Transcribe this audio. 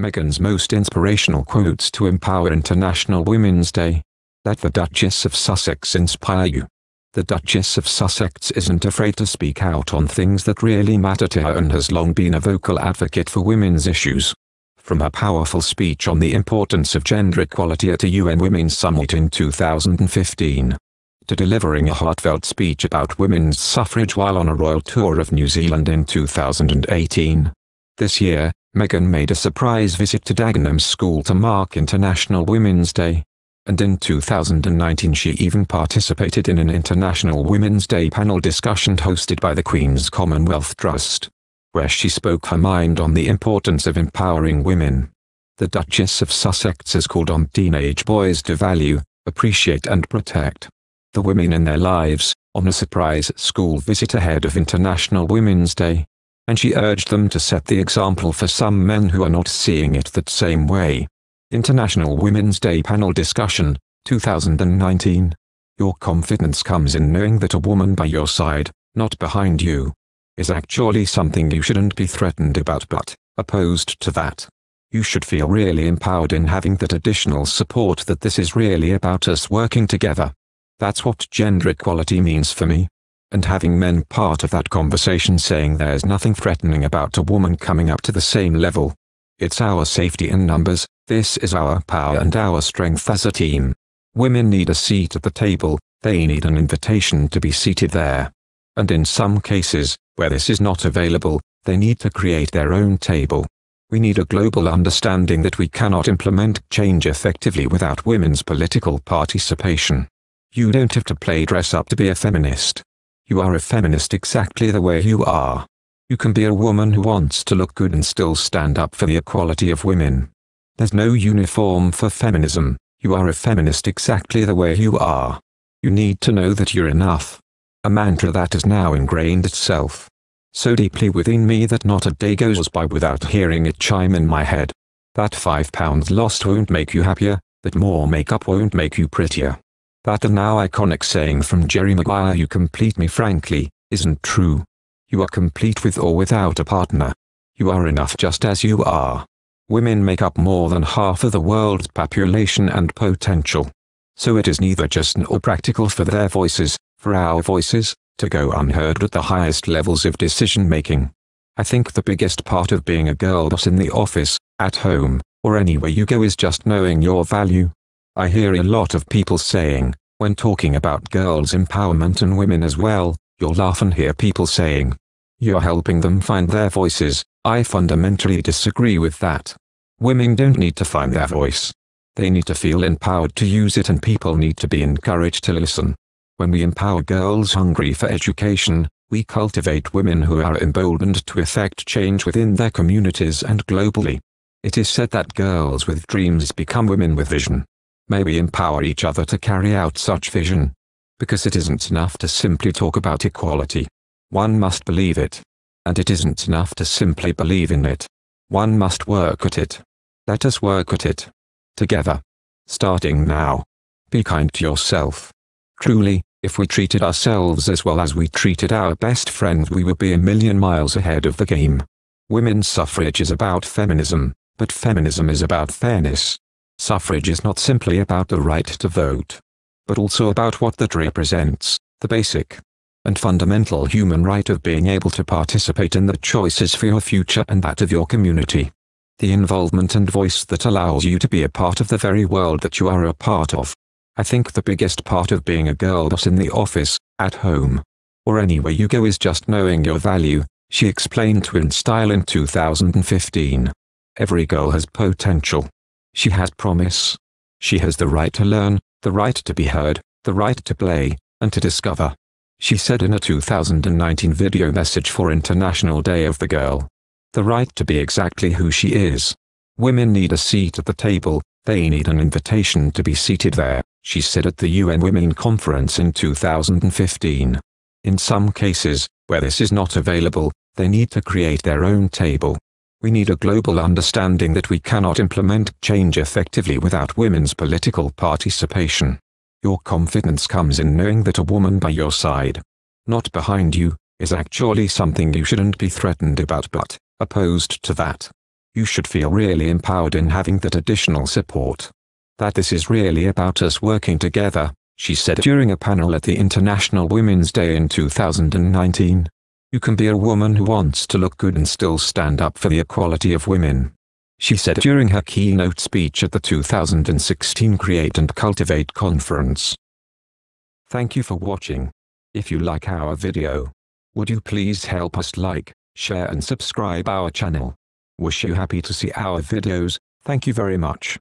Meghan's most inspirational quotes to empower International Women's Day. Let the Duchess of Sussex inspire you. The Duchess of Sussex isn't afraid to speak out on things that really matter to her and has long been a vocal advocate for women's issues. From her powerful speech on the importance of gender equality at a UN Women's Summit in 2015, to delivering a heartfelt speech about women's suffrage while on a royal tour of New Zealand in 2018. This year, Meghan made a surprise visit to Dagenham School to mark International Women's Day. And in 2019 she even participated in an International Women's Day panel discussion hosted by the Queen's Commonwealth Trust, where she spoke her mind on the importance of empowering women. The Duchess of Sussex has called on teenage boys to value, appreciate and protect the women in their lives, on a surprise school visit ahead of International Women's Day. And she urged them to set the example for some men who are not seeing it that same way. International Women's Day Panel Discussion, 2019. Your confidence comes in knowing that a woman by your side, not behind you, is actually something you shouldn't be threatened about but, opposed to that. You should feel really empowered in having that additional support that this is really about us working together. That's what gender equality means for me. And having men part of that conversation saying there's nothing threatening about a woman coming up to the same level. It's our safety in numbers, this is our power and our strength as a team. Women need a seat at the table, they need an invitation to be seated there. And in some cases, where this is not available, they need to create their own table. We need a global understanding that we cannot implement change effectively without women's political participation. You don't have to play dress up to be a feminist. You are a feminist exactly the way you are. You can be a woman who wants to look good and still stand up for the equality of women. There's no uniform for feminism. You are a feminist exactly the way you are. You need to know that you're enough. A mantra that has now ingrained itself so deeply within me that not a day goes by without hearing it chime in my head. That 5 pounds lost won't make you happier, that more makeup won't make you prettier. That a now iconic saying from Jerry Maguire, you complete me frankly, isn't true. You are complete with or without a partner. You are enough just as you are. Women make up more than half of the world's population and potential. So it is neither just nor practical for their voices, for our voices, to go unheard at the highest levels of decision making. I think the biggest part of being a girl boss in the office, at home, or anywhere you go is just knowing your value. I hear a lot of people saying, when talking about girls' empowerment and women as well, you'll often hear people saying, you're helping them find their voices. I fundamentally disagree with that. Women don't need to find their voice. They need to feel empowered to use it, and people need to be encouraged to listen. When we empower girls hungry for education, we cultivate women who are emboldened to effect change within their communities and globally. It is said that girls with dreams become women with vision. May we empower each other to carry out such vision. Because it isn't enough to simply talk about equality. One must believe it. And it isn't enough to simply believe in it. One must work at it. Let us work at it. Together. Starting now. Be kind to yourself. Truly, if we treated ourselves as well as we treated our best friend, we would be a million miles ahead of the game. Women's suffrage is about feminism, but feminism is about fairness. Suffrage is not simply about the right to vote, but also about what that represents, the basic and fundamental human right of being able to participate in the choices for your future and that of your community. The involvement and voice that allows you to be a part of the very world that you are a part of. I think the biggest part of being a girl boss in the office, at home, or anywhere you go is just knowing your value, she explained to InStyle in 2015. Every girl has potential. She has promise. She has the right to learn, the right to be heard, the right to play, and to discover. She said in a 2019 video message for International Day of the Girl. The right to be exactly who she is. Women need a seat at the table, they need an invitation to be seated there, she said at the UN Women Conference in 2015. In some cases, where this is not available, they need to create their own table. We need a global understanding that we cannot implement change effectively without women's political participation. Your confidence comes in knowing that a woman by your side, not behind you, is actually something you shouldn't be threatened about but, opposed to that. You should feel really empowered in having that additional support. That this is really about us working together, she said during a panel at the International Women's Day in 2019. You can be a woman who wants to look good and still stand up for the equality of women, she said during her keynote speech at the 2016 Create and Cultivate conference. Thank you for watching. If you like our video, would you please help us like, share and subscribe our channel. Wish you happy to see our videos. Thank you very much.